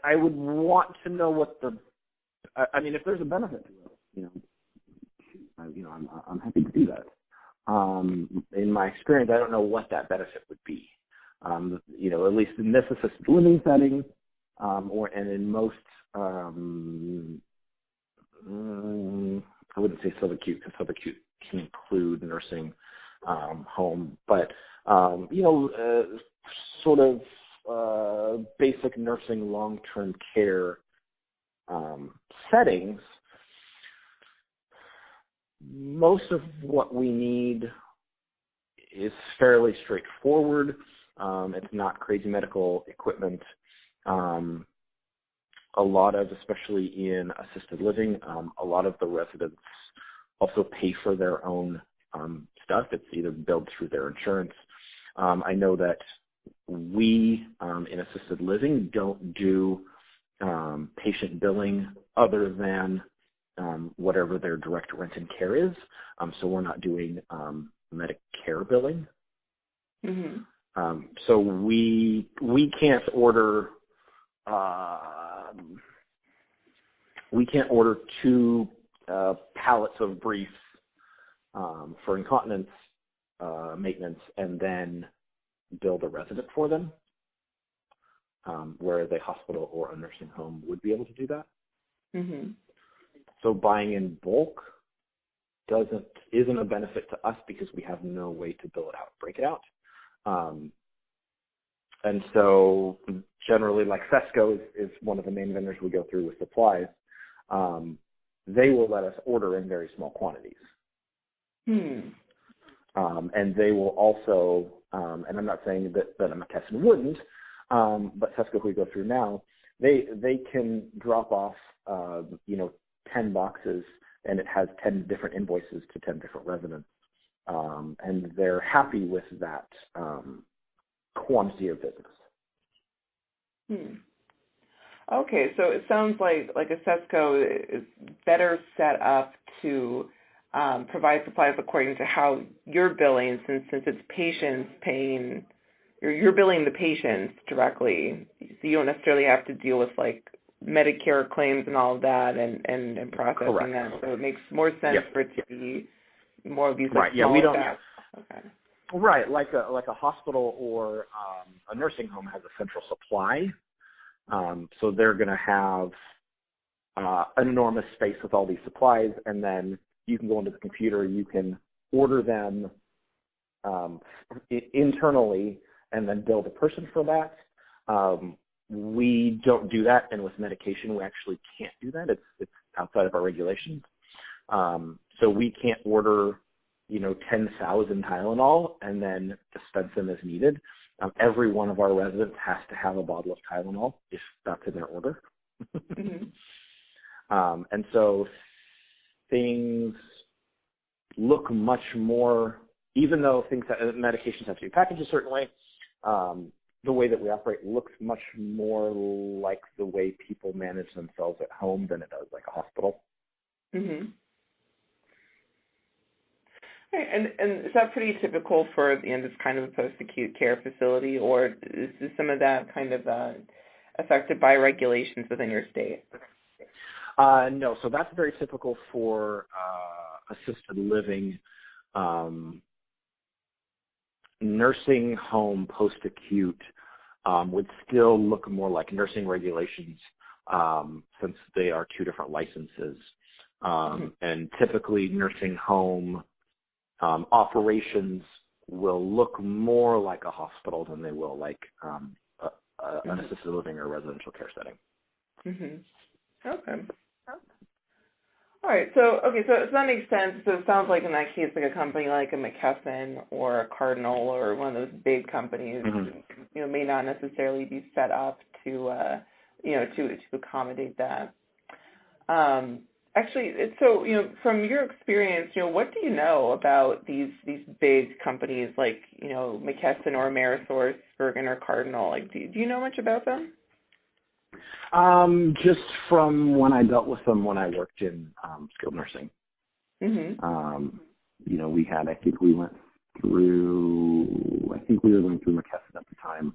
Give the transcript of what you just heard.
I would want to know what the, I mean, if there's a benefit to it, I'm happy to do that. In my experience, I don't know what that benefit would be. At least in this assisted living setting, and in most, I wouldn't say subacute because subacute can include nursing home, but sort of basic nursing long-term care settings. Most of what we need is fairly straightforward. It's not crazy medical equipment. A lot of, especially in assisted living, a lot of the residents also pay for their own stuff. It's either billed through their insurance. I know that we, in assisted living, don't do patient billing other than whatever their direct rent and care is. So we're not doing Medicare billing. So we can't order two pallets of briefs for incontinence maintenance and then bill the resident for them, whereas a hospital or a nursing home would be able to do that. So buying in bulk isn't a benefit to us because we have no way to bill it out, break it out. And so generally, like Fesco is one of the main vendors we go through with supplies. They will let us order in very small quantities. And they will also, and I'm not saying that a McKesson wouldn't, but Fesco, who we go through now, they can drop off, 10 boxes, and it has 10 different invoices to 10 different residents. And they're happy with that quantity of business. Okay, so it sounds like a Fesco is better set up to provide supplies according to how you're billing, since it's patients paying, you're billing the patients directly, so you don't necessarily have to deal with like Medicare claims and all of that and processing Correct. that. So it makes more sense for it to be more of these. Right. Yeah, we don't. Okay. Right, like a hospital or a nursing home has a central supply, so they're going to have an enormous space with all these supplies, and then you can go into the computer, you can order them internally, and then bill the person for that. We don't do that, and with medication, we actually can't do that. It's outside of our regulations. So we can't order 10,000 Tylenol and then dispense them as needed. Every one of our residents has to have a bottle of Tylenol if that's in their order. And so things look much more, even though medications have to be packaged a certain way, the way that we operate looks much more like the way people manage themselves at home than it does like a hospital. And is that pretty typical for this kind of a post-acute care facility, or is some of that kind of affected by regulations within your state? No, so that's very typical for assisted living. Nursing home post-acute would still look more like nursing regulations since they are two different licenses. And typically nursing home operations will look more like a hospital than they will like an assisted living or residential care setting. Okay. All right. So that makes sense. So it sounds like in that case, like a company like a McKesson or a Cardinal or one of those big companies, may not necessarily be set up to accommodate that. Actually, so from your experience, what do you know about these big companies like McKesson or AmeriSource, Bergen or Cardinal? Like, do you know much about them? Just from when I dealt with them when I worked in skilled nursing. We had, I think we were going through McKesson at the time.